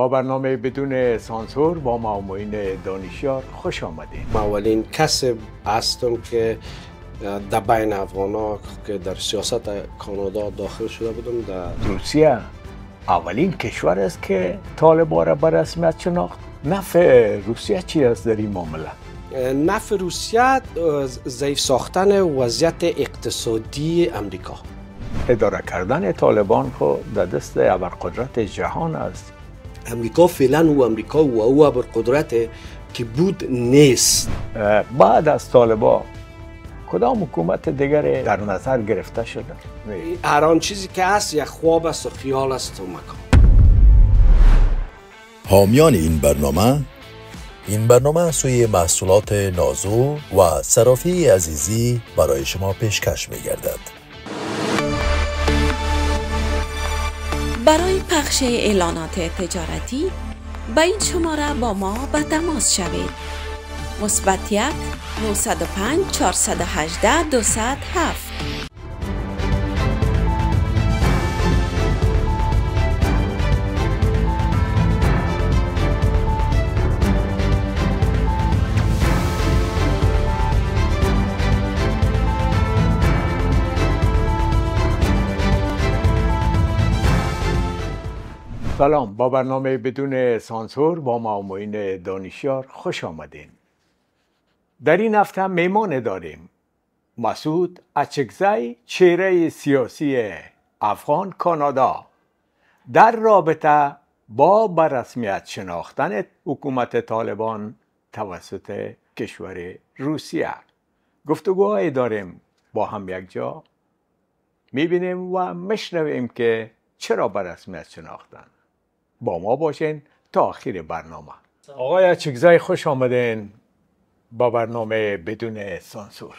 با برنامه بدون سانسور با معمولین دانشیار خوش آمدین. من اولین کسی هستم که در بین افغانا که در سیاست کانادا داخل شده بودم. در روسیه اولین کشور است که طالبان را به رسمیت شناخت. نفع روسیه چی است در این معامله؟ نفع روسیه ضعیف ساختن وضعیت اقتصادی امریکا. اداره کردن طالبان خود در دست ابرقدرت جهان است. امریکا فعلا او ابرقدرت که بود نیست. بعد از طالبان کدام حکومت دیگر در نظر گرفته شده؟ هر آن چیزی که هست یک خواب است و خیال است و مکان. حامیان این برنامه سوی محصولات نازو و صرافی عزیزی برای شما پیشکش می گردد. برای پخش اعلانات تجارتی با این شماره با ما به تماس شوید. +1 905 418 207. سلام، با برنامه بدون سانسور با معمولین دانشیار خوش آمدین. در این هفته میمان داریم. مسعود اچکزی، چهره سیاسی افغان کانادا، در رابطه با به رسمیت شناختن حکومت طالبان توسط کشور روسیه. گفتگوهایی داریم با هم یک جا. میبینیم و میشنویم که چرا به رسمیت شناختن. با ما باشین تا آخر برنامه. آقای اچکزی خوش آمدین با برنامه بدون سانسور.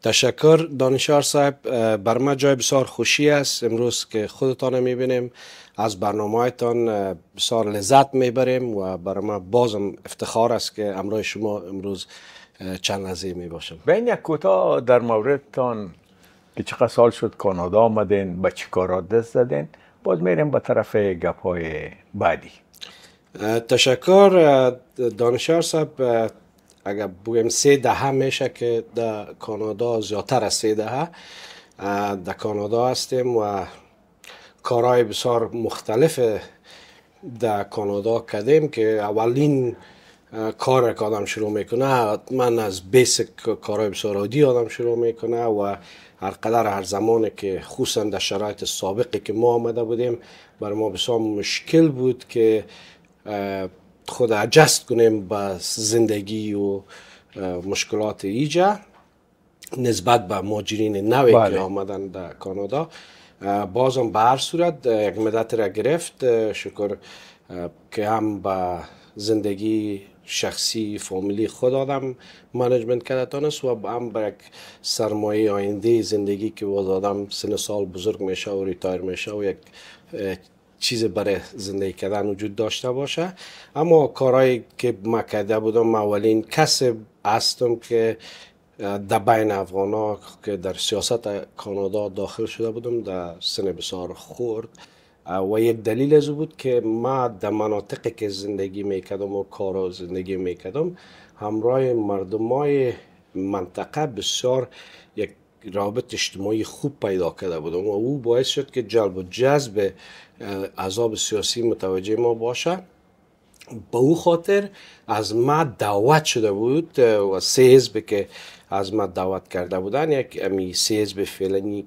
تشکر دانشیار صاحب. بر ما جای بسیار خوشی است امروز که خودتان میبینیم. از برنامه‌تان بسیار لذت میبریم و برای ما بازم افتخار است که همراه شما امروز چند لحظه میباشم. بین یک کوتاه در موردتان که چقدر سال شد کانادا آمدین، به چی کارا دست زدین، باز میریم به طرف گپ‌های بعدی. تشکر دانشیار صاحب. اگر بگیم 3 دهه میشه که در کانادا، زیادتر از 3 دهه در کانادا هستیم و کارهای بسیار مختلف در کانادا کردیم که اولین کار که آدم شروع میکنه من از بیسیک کارهای بسیار عادی آدم شروع میکنه و هر زمانی که خصوصا در شرایط سابقی که ما آمده بودیم برای ما بسیار مشکل بود که خود اجست کنیم با زندگی و مشکلات ایجا نسبت به مهاجرین نوی که آمدن در کانادا. بازم به هر صورت یک مدت را گرفت. شکر که هم با زندگی شخصی فامیلی خود آدم منیجمنت کرده تانست و هم برای یک سرمایه آینده زندگی که باز آدم سن سال بزرگ میشه و ریتایر میشه و یک چیز برای زندگی کردن وجود داشته باشه. اما کارهایی که ما کرده بودم، اولین کسی هستم که در بین افغانا که در سیاست کانادا داخل شده بودم در سن بسیار خورد و یک دلیل از بود که ما در مناطقی که زندگی میکردم و کار زندگی میکردم همراه مردمای منطقه بسیار یک رابط اجتماعی خوب پیدا کرده بودم و او باعث شد که جلب و جذب احزاب سیاسی متوجه ما باشه. به او خاطر از ما دعوت شده بود و 3 حزب که از ما دعوت کرده بودن، یک 3 حزب فعلی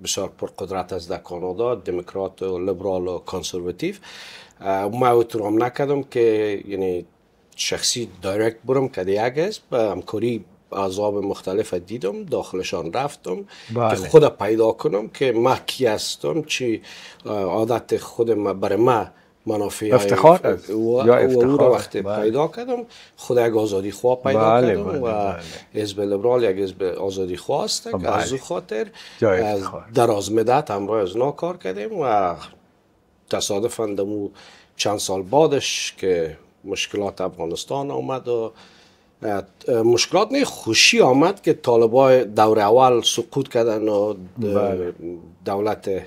بسیار پرقدرت است در کانادا، دموکرات و لیبرال و کنسرواتیو. ما احترام نکردم که یعنی شخصی دایرکت برم که یک حزب همکاری احزاب مختلف دیدم، داخلشان رفتم که خود پیدا کنم که ما کی هستم، چی عادت خود ما برای ما منافع افتخار است و او را وقتی پیدا کردم خود یک آزادی خواه پیدا کردم و حزب لیبرال یک حزب آزادی خواه است که از او خاطر دراز مدت همراه از نا کار کردیم و تصادفاً دمو چند سال بعدش که مشکلات افغانستان آمد و مشکلات نه خوشی آمد که طالبان دور اول سقوط کردن و دولت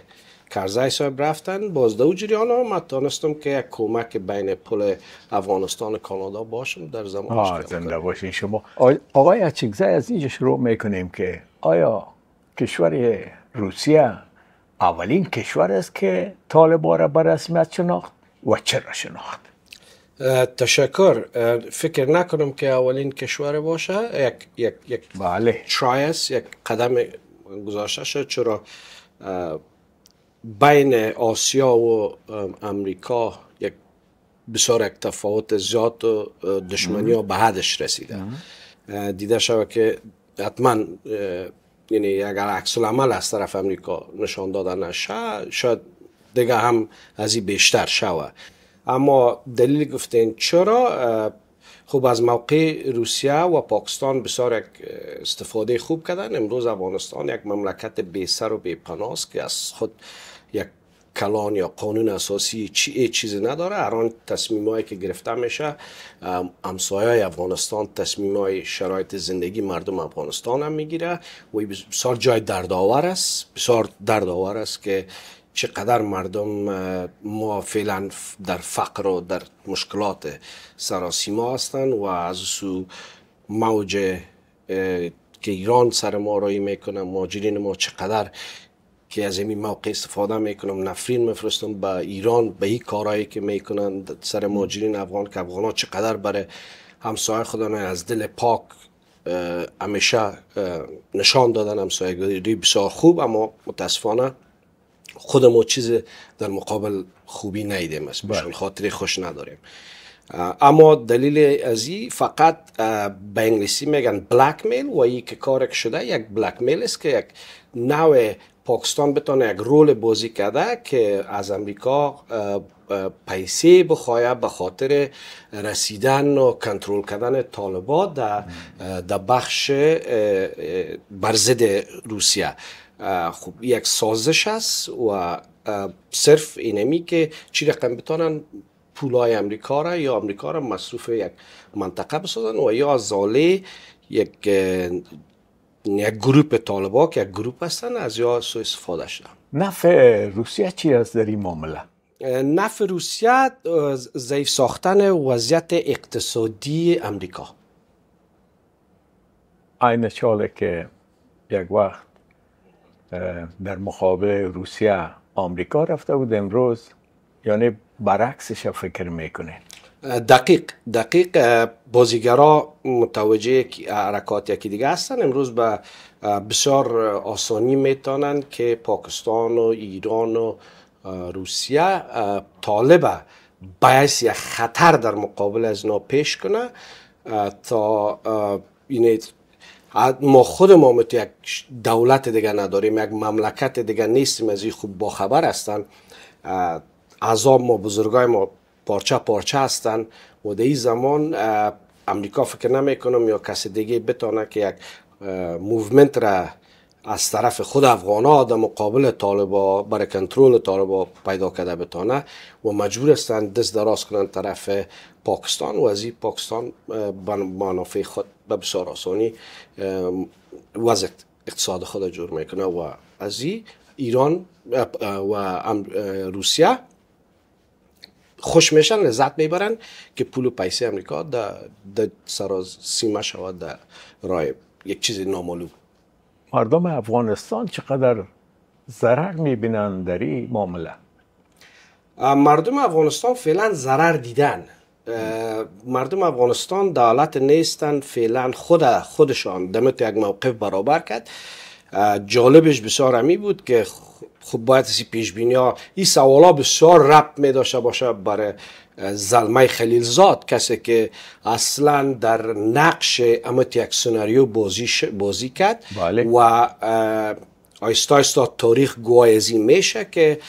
کرزی صاحب رفتن باز دو جریان ها من تانستم که یک کمک بین پل افغانستان و کانادا باشم در زمانش. زنده باشین شما. آقای اچکزی از اینجا شروع میکنیم که آیا کشور روسیه اولین کشور است که طالبان را به رسمیت شناخت و چرا شناخت؟ تشکر. فکر نکنم که اولین کشور باشه. یک بله ترایس، یک قدم گذاشته شد، چرا بین آسیا و امریکا یک بسیار یک تفاوت زیاد و دشمنی ها به حدش رسیده. دیده شود که حتما یعنی اگر عکس العمل از طرف امریکا نشان دادن نشه شاید دیگه هم از این بیشتر شود. اما دلیل گفتین چرا؟ خب از موقع روسیه و پاکستان بسیار یک استفاده خوب کردن. امروز افغانستان یک مملکت بی سر و بی پناه است که از خود یک کلان یا قانون اساسی چیزی نداره. هر آن تصمیمایی که گرفته میشه همسایه‌های افغانستان تصمیمای شرایط زندگی مردم افغانستان هم میگیره و بسیار جای دردآور است. بسیار دردآور است که چقدر مردم ما فعلا در فقر و در مشکلات سراسیما هستند و از سو موج که ایران سر ما رایی میکنه، مهاجرین ما چقدر که از این موقع استفاده میکنم نفرین میفرستم به ایران به این کارهایی که میکنن سر مهاجرین افغان که افغان ها چقدر برای همسایه خودن از دل پاک همیشه نشان دادن همسایگی بسیار خوب. اما متاسفانه خودمون چیز در مقابل خوبی ندیدیم، مثلا خاطری خوش نداریم. اما دلیل از این فقط به انگلیسی میگن بلک میل و این که کارک شده یک بلک میل است که یک نوع پاکستان بتونه یک رول بازی کرده که از امریکا پیسه بخواه به خاطر رسیدن و کنترل کردن طالبان در بخش برزد روسیه. خب یک سازش است و صرف اینمی که چی رقم بتونن پولای امریکا را یا امریکا را مصروف یک منطقه بسازن و یا زاله یک گروپ طالبان که یک گروپ هستن از یا سو استفاده شدن. نفع روسیه چی است در این معامله؟ نفع روسیه ضعیف ساختن وضعیت اقتصادی امریکا. این چاله که یک وقت در مقابل روسیه آمریکا رفته بود، امروز یعنی برعکسش فکر میکنه. دقیق بازیگرا متوجه حرکات یکی دیگه هستن. امروز به بسیار آسانی میتونن که پاکستان و ایران و روسیه طالب باعث یک خطر در مقابل از اینا پیش کنه تا ما خود ما یک دولت دیگه نداریم، یک مملکت دیگه نیستیم، از این خوب باخبر هستن. عذاب ما بزرگای ما پارچه هستن و در این زمان امریکا فکر نمی کنم یا کسی دیگه بتونه که یک موومنت را از طرف خود افغانا در مقابل طالبا برای کنترل طالبا پیدا کرده بتونه و مجبور هستند دست دراز کنن طرف پاکستان و از این پاکستان به منافع خود به بسیار آسانی وضع اقتصاد خود جور میکنه و از این ایران و روسیه خوش میشن، لذت میبرن که پول و پیسه امریکا در سراسیمه شود در راه یک چیز نامعلوم. مردم افغانستان چقدر ضرر میبینن در این معامله؟ مردم افغانستان فعلا ضرر دیدن. مردم افغانستان دولت نیستن، فعلا خودشان دمت یک موقف برابر کرد. جالبش بسیار همی بود که خب باید سی پیش بینی ها این سوالا بسیار ربط می داشته باشه برای زلمه خلیلزاد، کسی که اصلا در نقش امت یک سناریو بازی کرد. بله. و آیستا آیستا تاریخ گواه از این میشه که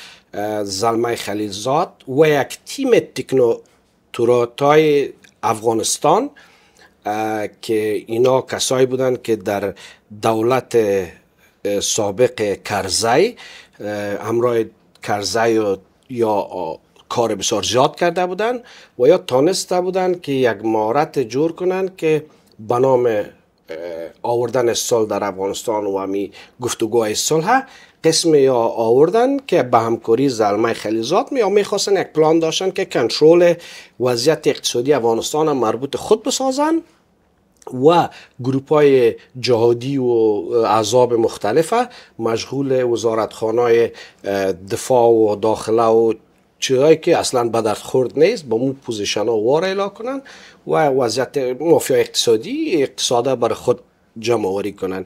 زلمه خلیلزاد و یک تیم تکنوکراتای افغانستان که اینا کسایی بودن که در دولت سابق کرزی همراه کرزی یا کار بسیار زیاد کرده بودن و یا تانسته بودن که یک مهارت جور کنن که به نام آوردن صلح در افغانستان و همی گفتگوهای صلح قسم یا آوردن که به همکاری زلمه خلیزات یا میخواستن یک پلان داشتن که کنترل وضعیت اقتصادی افغانستان مربوط خود بسازن و گروپ های جهادی و احزاب مختلفه مشغول وزارتخانه دفاع و داخله و چیزایی که اصلا به درد خورد نیست با اون پوزیشن ها وار اعلام کنن و وضعیت مافیا اقتصاد برای خود جمع آوری کنن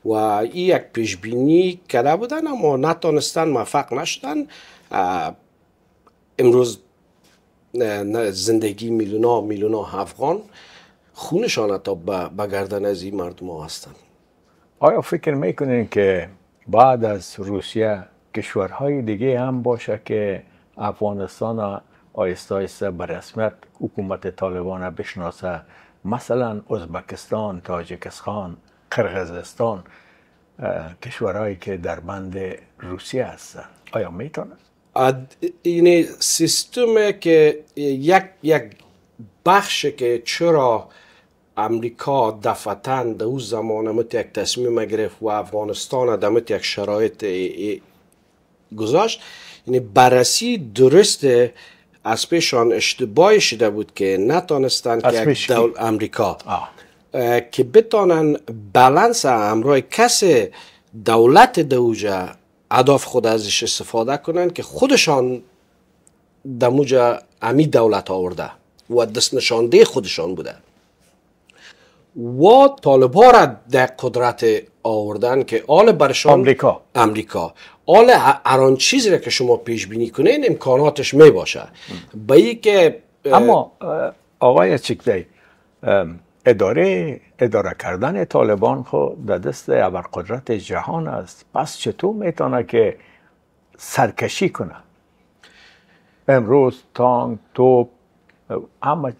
و این یک پیش بینی کرده بودن اما نتونستن، موفق نشدن. امروز زندگی میلیون ها افغان خونشان تا به گردن از این مردم ها هستند. آیا فکر میکنین که بعد از روسیه کشورهای دیگه هم باشه که افغانستان آیسته آیسته به رسمیت حکومت طالبان بشناسه، مثلا ازبکستان، تاجیکستان، قرقیزستان، کشورهایی که در بند روسیه هستن؟ آیا میتونه؟ این سیستم که یک بخش که چرا امریکا دفعتاً در اون زمان یک تصمیم گرفت و افغانستان در یک شرایط گذاشت، یعنی بررسی درست از پیشان اشتباهی شده بود که نتانستند که یک امریکا که بتانن بالانس همراه کس دولت دوجه اهداف خود ازش استفاده کنن که خودشان دموجه امی دولت آورده و دست نشانده خودشان بوده و طالبان را در قدرت آوردن که آل برشان امریکا آل هر آن چیزی را که شما پیش بینی کنین امکاناتش می باشه. با این که اما آقای چکزی، اداره کردن طالبان خود در دست ابرقدرت جهان است، پس چطور میتونه که سرکشی کنه؟ امروز تانک، توپ، اما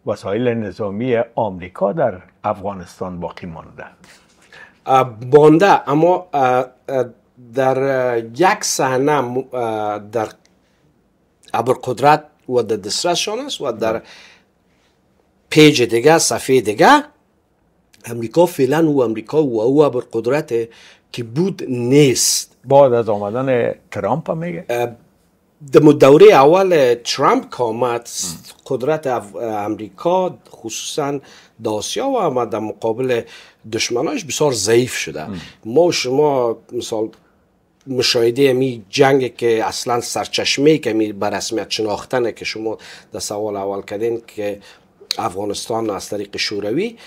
وسایل نظامی آمریکا در افغانستان باقی مانده اما در یک صحنه در ابرقدرت و در دسترسشان است و در پیج دیگه، صفحه دیگه امریکا فعلا و امریکا و او ابرقدرت که بود نیست. بعد از آمدن ترامپ میگه در دوره اول ترامپ که آمد قدرت امریکا خصوصا در آسیا و آمد در مقابل دشمناش بسیار ضعیف شده. ما شما مثال مشاهده می جنگ که اصلا سرچشمه که می به رسمیت شناختنه که شما در سوال اول کردین که افغانستان از طریق شوروی،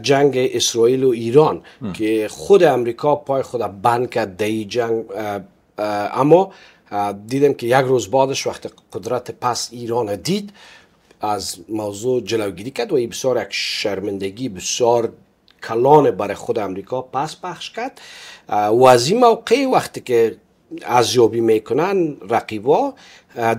جنگ اسرائیل و ایران که خود امریکا پای خود بند کرد در این جنگ، اما دیدم که یک روز بعدش وقت قدرت پس ایران دید از موضوع جلوگیری کرد و این بسیار یک شرمندگی بسیار کلان برای خود امریکا پس پخش کرد و از این موقع وقتی که ارزیابی میکنن رقیبا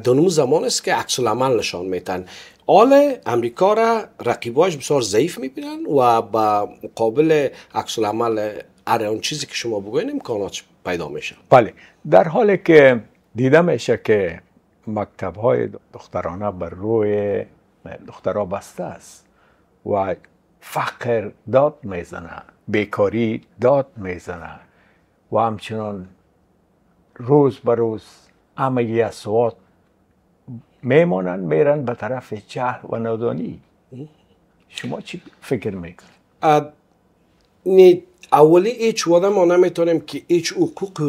دنو زمان است که عکس العمل نشان میتن. آل امریکا را رقیباش بسیار ضعیف میبینن و با مقابل عکس العمل هر اون چیزی که شما بگوین امکانات پیدا میشه. بله، در حالی که دیده میشه که مکتب‌های دخترانه بر روی دخترها بسته است و فقر داد میزنه، بیکاری داد میزنه و همچنان روز به روز همه اصوات میمانن میرن به طرف جهل و نادانی. شما چی فکر میکنید؟ اولی هیچ وقت ما نمیتونیم که هیچ حقوق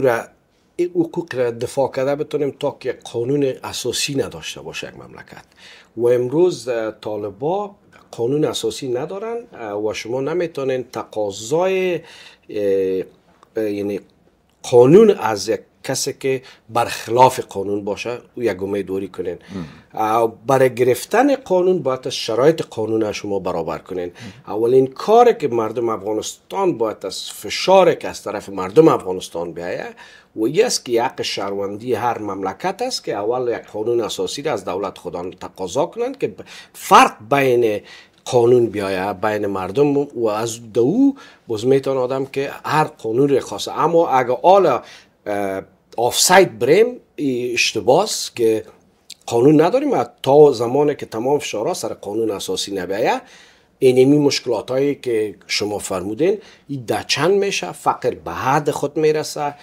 را دفاع کرده بتونیم تا که قانون اساسی نداشته باشه یک مملکت و امروز طالبا قانون اساسی ندارن و شما نمیتونین تقاضای یعنی قانون از یک کسی که برخلاف قانون باشه و یک امیدواری کنین. برای گرفتن قانون باید شرایط قانون شما برابر کنین. اولین کاری که مردم افغانستان باید از فشاری که از طرف مردم افغانستان بیایه و این است که حق شهروندی هر مملکت است که اول یک قانون اساسی را از دولت خودان تقاضا کنند که فرق بین قانون بیایه بین مردم و از دو باز میتون آدم که هر قانون را خواسته. اما اگه آلا آفساید بریم اشتباهه که قانون نداریم تا زمانی که تمام فشارها سر قانون اساسی نبیایه اینمی مشکلات هایی که شما فرمودین این در چند میشه، فقر به حد خود میرسه،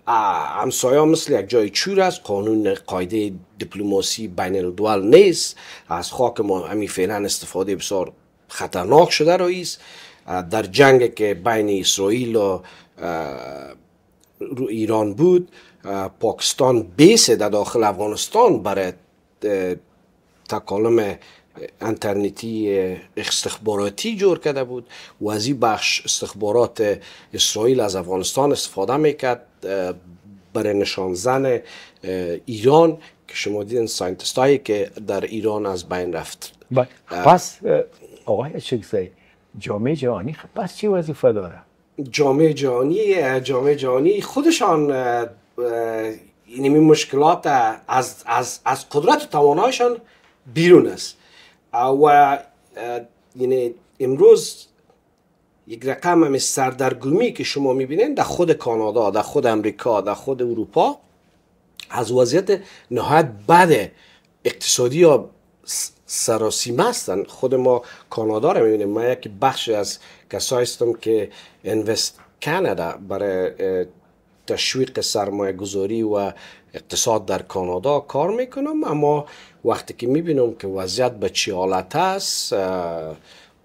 همسایه مثل یک جای چور است، قانون قاعده دیپلماسی بین الدول نیست، از خاک ما همین فعلا استفاده بسیار خطرناک شده رئیس. در جنگ که بین اسرائیل و ایران بود، پاکستان بیس در داخل افغانستان برای تکالم انترنتی استخباراتی جور کرده بود و از این بخش استخبارات اسرائیل از افغانستان استفاده میکرد برای نشان زن ایران که شما دیدن ساینتیست هایی که در ایران از بین رفت. پس آقای چکزی، جامعه جهانی پس چی وظیفه داره؟ جامعه جهانی خودشان این مشکلات از قدرت و توانایشان بیرون است و یعنی امروز یک رقم همه سردرگمی که شما میبینین در خود کانادا، در خود امریکا، در خود اروپا از وضعیت نهایت بد اقتصادی یا سراسیمه هستن. خود ما کانادا رو میبینیم، ما یک بخش از کسایی هستم که اینوست کانادا برای تشویق سرمایه گذاری و اقتصاد در کانادا کار میکنم، اما وقتی که میبینم که وضعیت به چی حالت است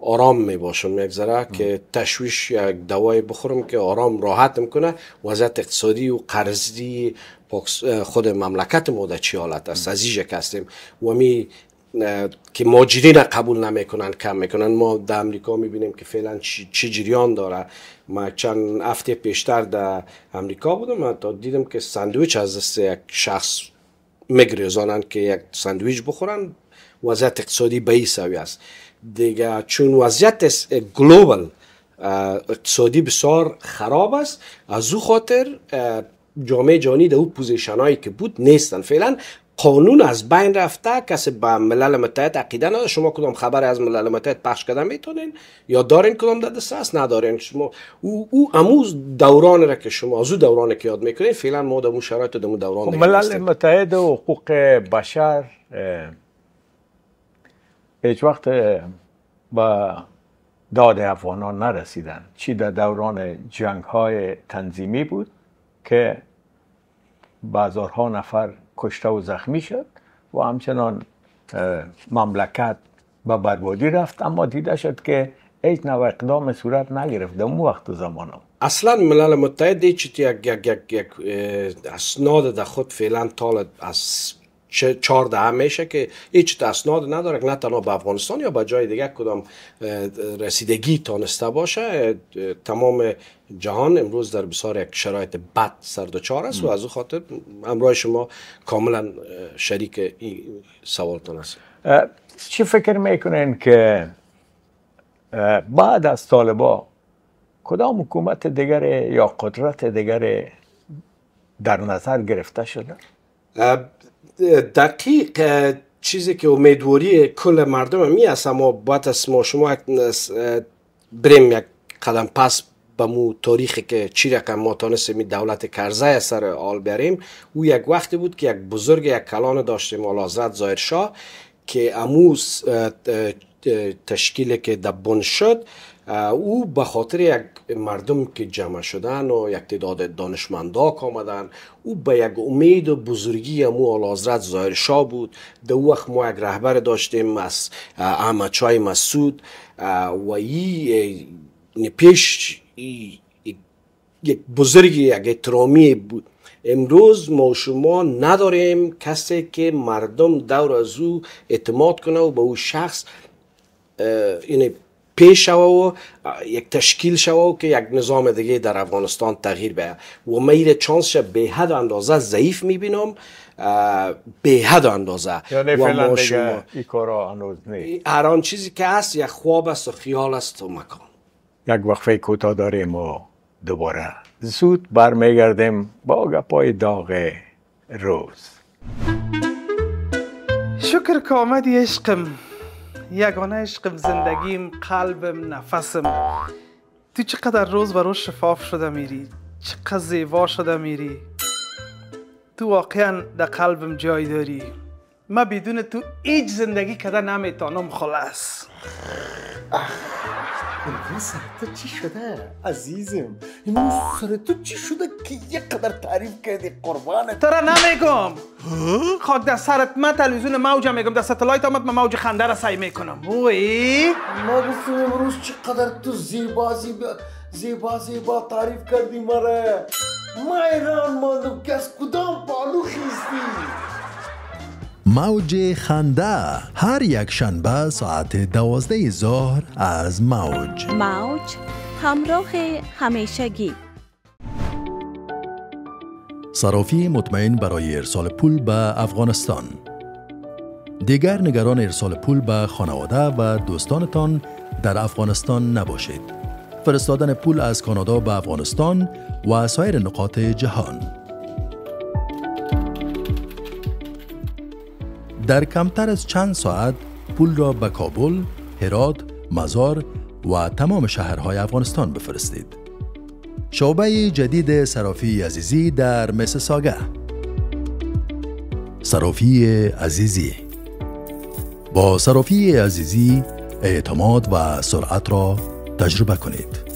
آرام میباشم یک ذره که تشویش یک دوای بخورم که آرام راحت میکنه. وضعیت اقتصادی و قرضی خود مملکت ما در چی حالت است، از اینجا که هستیم و می که مهاجرین قبول نمیکنن، کم میکنن. ما در امریکا میبینیم که فعلا چی جریان داره. ما چند هفته پیشتر در امریکا بودم و تا دیدم که ساندویچ از دست یک شخص میگریزانن که یک ساندویچ بخورن. وضعیت اقتصادی به این سویه است دیگه، چون وضعیت گلوبال اقتصادی بسیار خراب است. از او خاطر جامعه جهانی در اون پوزیشن هایی که بود نیستن. فعلا قانون از بین رفته، کسی به ملل متحد عقیده نداره. شما کدام خبر از ملل متحد پخش کردن میتونین یا دارین کدام در دسترس ندارین. شما او اموز دوران را که شما از او دوران که یاد میکنین فعلا ما در اون شرایط در اون دوران ملل متحد و حقوق بشر هیچ وقت با داد افغانان نرسیدن. چی در دوران جنگ های تنظیمی بود که بازارها نفر کشته و زخمی شد و همچنان مملکت به بربادی رفت، اما دیده شد که هیچ نوع اقدام صورت نگرفت در اون وقت زمان. اصلا ملل متحد یک اسناد در خود فعلا تا از 14 میشه که هیچ اسناد نداره، نه تنها به افغانستان یا به جای دیگه کدام رسیدگی تانسته باشه. تمام جهان امروز در بسیار یک شرایط بد سردچار است و از او خاطر همراه شما کاملا شریک این سوالتون است. چی فکر میکنین که بعد از طالبا کدام حکومت دیگر یا قدرت دیگر در نظر گرفته شده؟ دقیق چیزی که امیدواری کل مردم می است، اما باید از ما شما بریم یک قدم پس به مو تاریخی که چی رقم ما تانستیم دولت کرزی سر آل بریم. او یک وقتی بود که یک بزرگ یک کلان داشتیم اعلیحضرت ظاهر شاه که اموز تشکیل که دبن شد، او به خاطر یک مردم که جمع شدن و یک تعداد دانشمندا آمدن، او به یک امید و بزرگی امو اعلیحضرت ظاهر شاه بود. در وقت ما یک رهبر داشتیم از احمد شاه مسعود و ای پیش یک بزرگی یک احترامی بود. امروز ما شما نداریم کسی که مردم دور از او اعتماد کنه و به او شخص این پیش شوه و یک تشکیل شوه که یک نظام دیگه در افغانستان تغییر بده. و میره چانسش به حد اندازه ضعیف میبینم، به حد اندازه. یعنی فعلا دیگه این کارا هنوز نیست. هر آن چیزی که هست یک خواب است و خیال است و مکان. یک وقفه کوتاه داریم و دوباره زود برمیگردیم با گپای داغ روز. شکر که آمدی عشقم، یگانه عشقم، زندگیم، قلبم، نفسم. تو چقدر روز به روز شفاف شده میری، چقدر زیبا شده میری. تو واقعا در قلبم جای داری. من بدون تو هیچ زندگی کده نمیتونم خلاص. امروز سر تو چی شده عزیزم؟ امروز سر تو چی شده که یک قدر تعریف کردی قربانت؟ ترا نمیگم خاک در سرت. من تلویزیون موج میگم، در ستلایت آمد من موج خنده را سعی میکنم. اوی ما گفتم امروز چقدر تو زیبا تعریف کردی مرا. ما ایران ماندم که از کدام بالو خیستی. موج خنده هر یک شنبه ساعت 12 ظهر از موج همراه همیشگی. صرافی مطمئن برای ارسال پول به افغانستان. دیگر نگران ارسال پول به خانواده و دوستانتان در افغانستان نباشید. فرستادن پول از کانادا به افغانستان و سایر نقاط جهان در کمتر از چند ساعت پول را به کابل، هرات، مزار و تمام شهرهای افغانستان بفرستید. شعبه جدید صرافی عزیزی در میسیساگا. صرافی عزیزی. با صرافی عزیزی اعتماد و سرعت را تجربه کنید.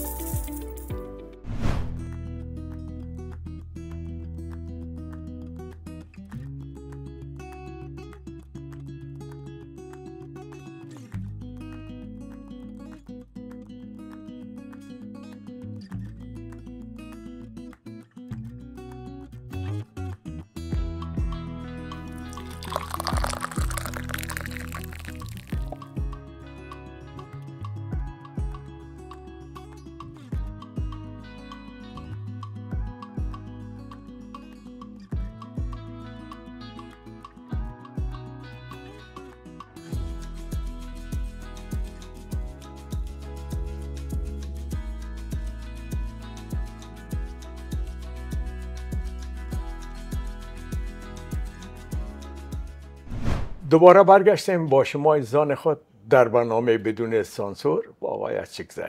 دوباره برگشتیم با شما عزیزان خود در برنامه بدون سانسور با آقای اچکزی.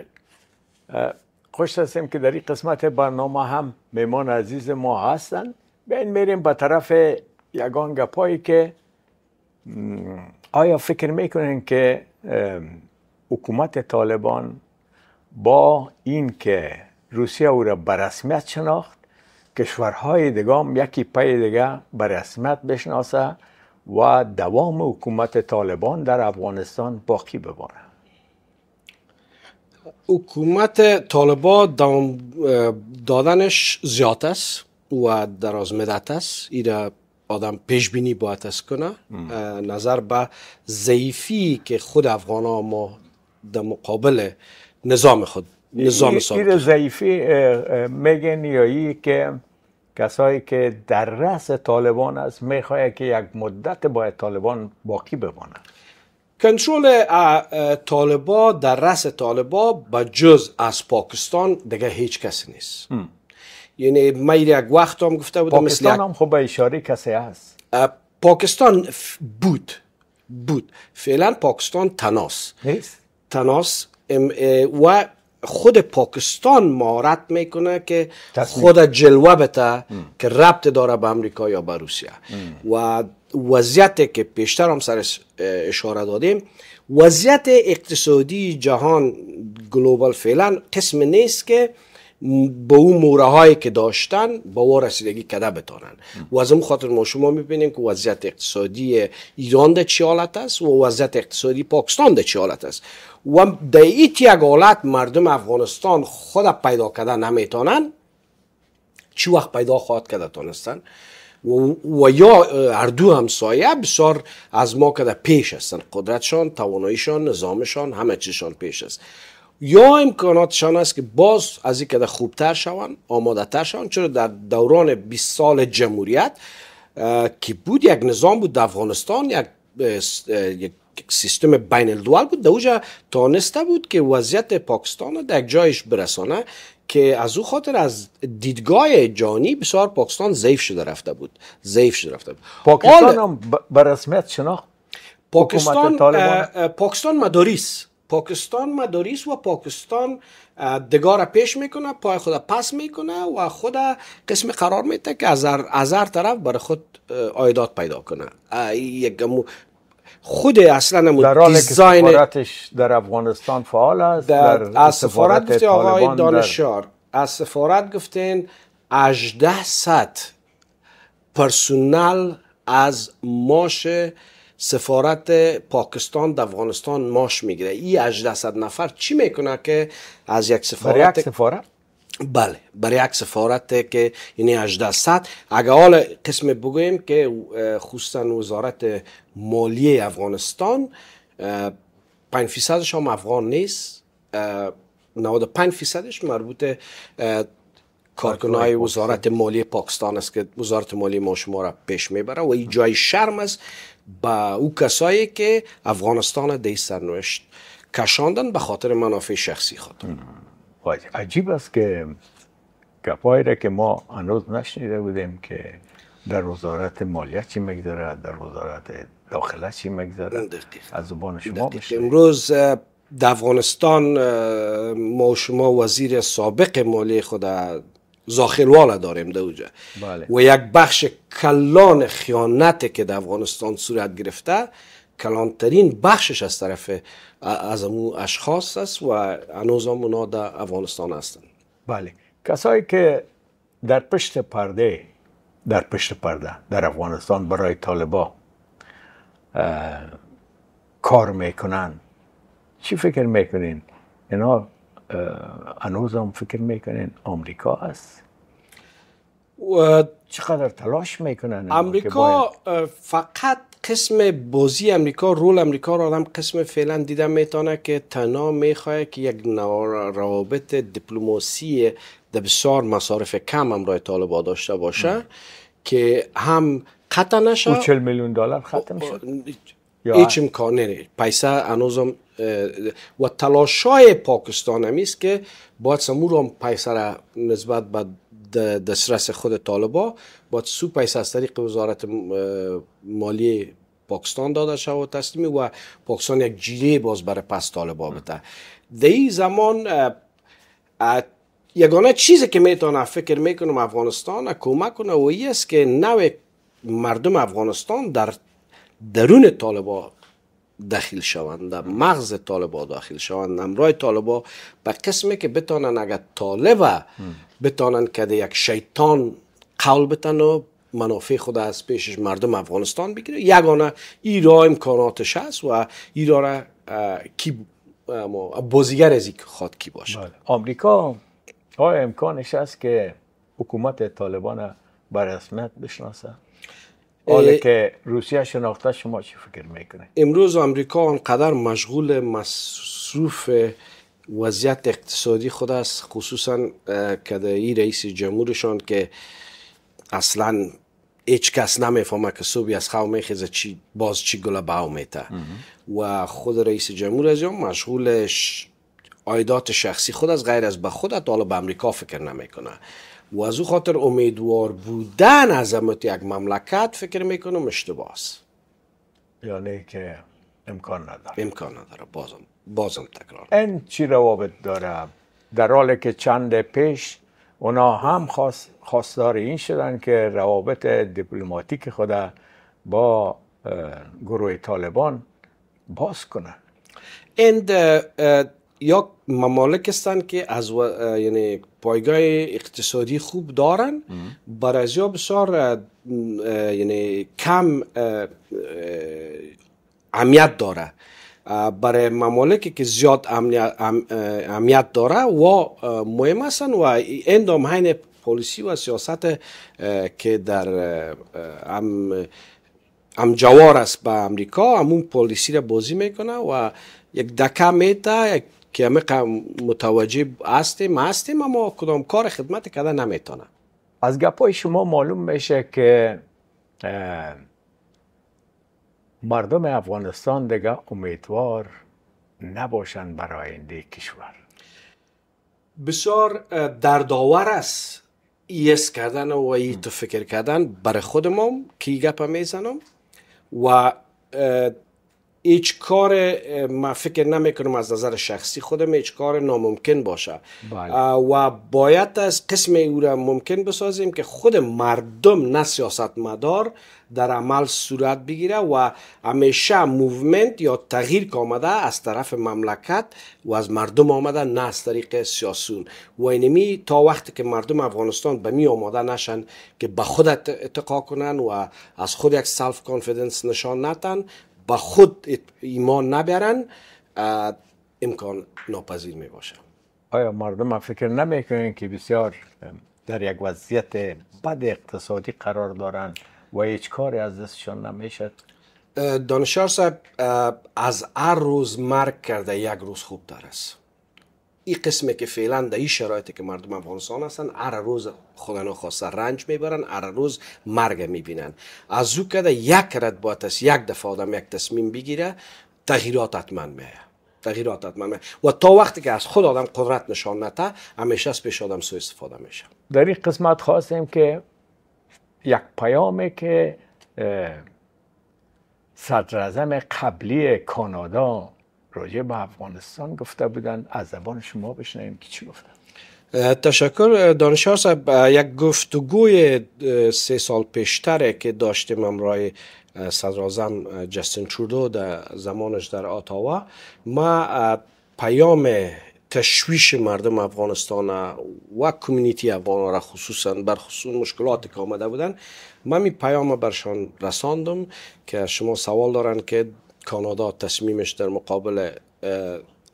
خوش هستیم که در این قسمت برنامه هم میمان عزیز ما هستند. بیاین میریم به طرف یگان گپایی که آیا فکر میکنین که حکومت طالبان با این که روسیه او را به رسمیت شناخت، کشورهای دیگه هم یکی پای دیگه به رسمیت بشناسه و دوام حکومت طالبان در افغانستان باقی بمانه؟ حکومت طالبان دوام دادنش زیاد است و دراز مدت است. ایره آدم پیش بینی باید است کنه نظر به ضعیفی که خود افغان ها ما در مقابل نظام سابق. این ضعیفی میگن یا که کسایی که در رأس طالبان است میخواه که یک مدت باید طالبان باقی بمانه؟ کنترل طالبان در رأس طالبان به جز از پاکستان دیگه هیچ کسی نیست. یعنی من یک وقت هم گفته بودم پاکستان هم خب به اشاره کسی هست. پاکستان بود فعلا پاکستان تناس و خود پاکستان مهارت میکنه که خود جلوه بده که ربط داره به امریکا یا به روسیه. و وضعیتی که پیشتر هم سرش اشاره دادیم، وضعیت اقتصادی جهان گلوبال فعلا قسم نیست که به اون موره هایی که داشتن با او رسیدگی کده بتانن. و از اون خاطر ما شما میبینیم که وضعیت اقتصادی ایران در چی حالت است و وضعیت اقتصادی پاکستان در چی حالت است. و در ایت یک حالت مردم افغانستان خود پیدا کرده نمیتونن، چی وقت پیدا خواهد کرده تانستن و یا هر دو همسایه بسیار از ما کده پیش هستن، قدرتشان، تواناییشان، نظامشان، همه چیشان پیش است. یا امکاناتشان است که باز از این که خوبتر شوند، آماده تر شوند. چرا در دوران 20 سال جمهوریت که بود یک نظام بود در افغانستان، یک سیستم بین الدول بود، در اوجا تانسته بود که وضعیت پاکستان در یک جایش برسانه که از او خاطر از دیدگاه جهانی بسیار پاکستان ضعیف شده رفته بود. پاکستان هم به رسمیت شناخت پاکستان مداریس و پاکستان دگار پیش میکنه، پای خود پس میکنه و خود قسم قرار میده که از هر طرف برای خود عایدات پیدا کنه. خود اصلا در حالی که دیزاین سفارتش در افغانستان فعال است، از سفارت گفته آقای طالبان دانشیار، از سفارت گفتین 1800 پرسونل از ماش سفارت پاکستان در افغانستان ماش میگیره. این 1800 نفر چی میکنه که از یک سفارت بله برای یک سفارت که یعنی 1800 اگه حال قسم بگویم که خصوصا وزارت مالیه افغانستان 5% هم افغان نیست، 95% مربوط کارکنای وزارت مالیه پاکستان است که وزارت مالیه ما شما را پیش میبره و این جای شرم است با او کسایی که افغانستان در سرنوشت کشاندن به خاطر منافع شخصی خود. عجیب است که گپایی را که ما هنوز نشنیده بودیم که در وزارت مالیه چی میگذره، در وزارت داخله چی میگذره، از زبان شما بشنویم. امروز در افغانستان ما شما وزیر سابق مالیه خود زاخلواله داریم در اونجا. بله. و یک بخش کلان خیانت که در افغانستان صورت گرفته، کلانترین بخشش از طرف از امون اشخاص است و هنوز هم اونا در افغانستان هستند. بله، کسایی که در پشت پرده در افغانستان برای طالبا کار میکنن، چی فکر میکنین؟ اینا هنوز هم فکر میکنین آمریکا است؟ و چقدر تلاش میکنن؟ امریکا فقط قسم بازی امریکا، رول امریکا را آدم قسم فعلا دیده میتونه که تنها میخواه که یک روابط دیپلماسی در بسیار مصارف کم همراه طالبان داشته باشه که هم قطع نشه. $40 میلیون ختم شد؟ هیچ امکان نه. پیسه هنوزم و تلاشای پاکستان همیست که باید سمور هم پیسه را نسبت به دسترس خود طالبا باید سو پیسه از طریق وزارت مالی پاکستان داده شد و تسلیمی و پاکستان یک جیره باز برای پس طالبا بده. در این زمان یگانه چیزی که میتونه فکر میکنم افغانستان کمک کنه و این است که نوع مردم افغانستان در درون طالبا داخل شوند، در مغز طالبا داخل شوند، امرای طالبا به قسمی که بتانن اگر طالبا بتانن که یک شیطان قول بتن و منافع خود از پیشش مردم افغانستان بگیره، یگانه ای را امکاناتش هست و ای را کی بازیگر از این خواد کی باشه. آمریکا آیا امکانش هست که حکومت طالبان بر رسمیت بشناسه؟ حالا که روسیه شناخته، شما چی فکر میکنه؟ امروز آمریکا انقدر مشغول مصروف وضعیت اقتصادی خود است، خصوصا که این رئیس جمهورشان که اصلا هیچ کس نمیفهمه که صبحی از خواب میخیزه باز چی گله باو میته و خود رئیس جمهور از مشغول عایدات شخصی خود از غیر از به خود طالب امریکا فکر نمیکنه و از او خاطر امیدوار بودن عظمت یک مملکت فکر میکنم اشتباه است. یعنی که امکان نداره. بازم تکرار. این چی روابط داره؟ در حالی که چند پیش اونا هم خواستار این شدن که روابط دیپلماتیک خود با گروه طالبان باز کنن. این یا ممالک هستند که از یعنی پایگاه اقتصادی خوب دارن، برای ازیا بسیار یعنی کم اهمیت داره. برای ممالکی که زیاد اهمیت داره و مهم هستن و این دامهین پالیسی و سیاست که در هم جوار است به امریکا، همون پالیسی را بازی میکنه و یک دکه میته که همه متوجه هستیم اما کدام کار خدمت کده نمیتونه. از گپای شما معلوم میشه که مردم افغانستان دیگه امیدوار نباشند برای آینده کشور. بسیار دردآور است ایس کردن و ای تو فکر کردن برای خودم که گپ میزنم و هیچ کار ما فکر نمی کنم از نظر شخصی خودم هیچ کار ناممکن باشه. و باید از قسم او را ممکن بسازیم که خود مردم نه سیاستمدار در عمل صورت بگیره و همیشه موومنت یا تغییر که آمده از طرف مملکت و از مردم آمده، نه از طریق سیاسون. و اینمی تا وقتی که مردم افغانستان به می آماده نشن که به خود اتقا کنن و از خود یک سلف کانفیدنس نشان ندن، با خود ایمان نبرن، امکان ناپذیر می باشه. آیا مردم فکر نمی کنن که بسیار در یک وضعیت بد اقتصادی قرار دارن و هیچ کاری از دستشان نمیشد؟ دانشیار صاحب، از هر روز مرگ کرده یک روز خوبتر است. این قسمه که فعلا در این شرایطی که مردم افغانستان هستن، هر روز خدا نخواسته رنج میبرن، هر روز مرگ میبینن. از او که یک رد باید است یک دفعه آدم یک تصمیم بگیره، تغییرات حتما میه. و تا وقتی که از خود آدم قدرت نشان نده، همیشه از پیش آدم سوء استفاده میشه. در این قسمت خواستیم که یک پیامی که صدر اعظم قبلی کانادا راجع به افغانستان گفته بودن، از زبان شما بشنویم که چی گفتن. تشکر دانشیار صاحب. یک گفتگوی 3 سال پیشتره که داشتیم همراه صدر اعظم جستین ترودو در زمانش در اتاوا، ما پیام تشویش مردم افغانستان و کمیونیتی افغان را خصوصا برخصوص مشکلاتی که آمده بودن، من می پیام برشان رساندم که شما سوال دارن که کانادا تصمیمش در مقابل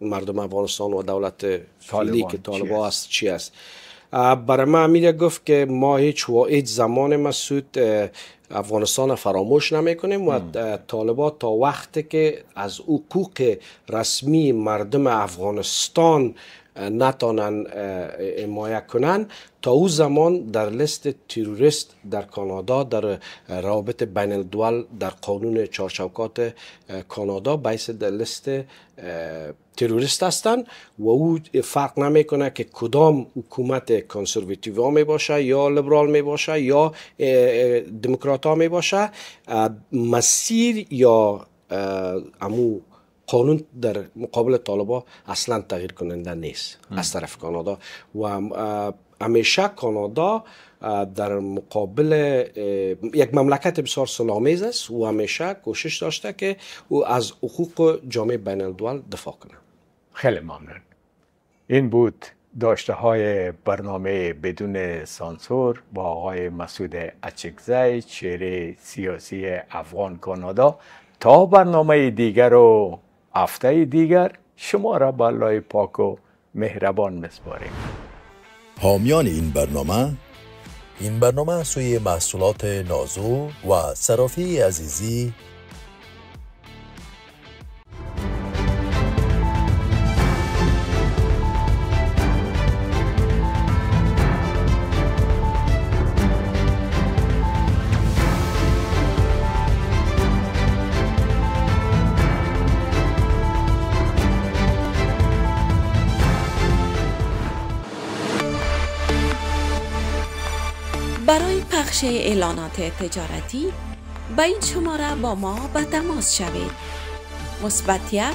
مردم افغانستان و دولت فعلی که طالبان است چی است. برای من میره گفت که ما هیچ زمان مسعود افغانستان فراموش نمی کنیم و طالبان تا وقتی که از حقوق رسمی مردم افغانستان نتانن حمایت کنن، تا او زمان در لیست تروریست در کانادا، در روابط بین الدول، در قانون چارچوکات کانادا باعث در لیست تروریست هستند و او فرق نمیکنه که کدام حکومت کنسرواتیو ها می باشه یا لیبرال می باشه یا دموکرات ها می باشه. مسیر یا امو قانون در مقابل طالبان اصلا تغییر کننده نیست از طرف کانادا و همیشه کانادا در مقابل یک مملکت بسیار صلح‌آمیز است و همیشه کوشش داشته که او از حقوق جامعه بین الدول دفاع کنه. خیلی ممنون. این بود داشته های برنامه بدون سانسور با آقای مسعود اچکزی، چهره سیاسی افغان کانادا. تا برنامه دیگر و هفته دیگر شما را به الله پاک و مهربان می‌سپاریم. حامیان این برنامه سوی محصولات نازو و صرافی عزیزی برای پخش اعلانات تجارتی به این شماره با ما به تماس شوید. +1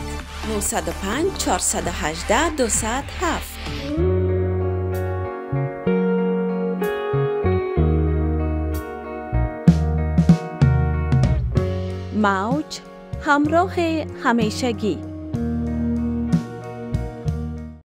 905 418 207. موج همراه همیشگی.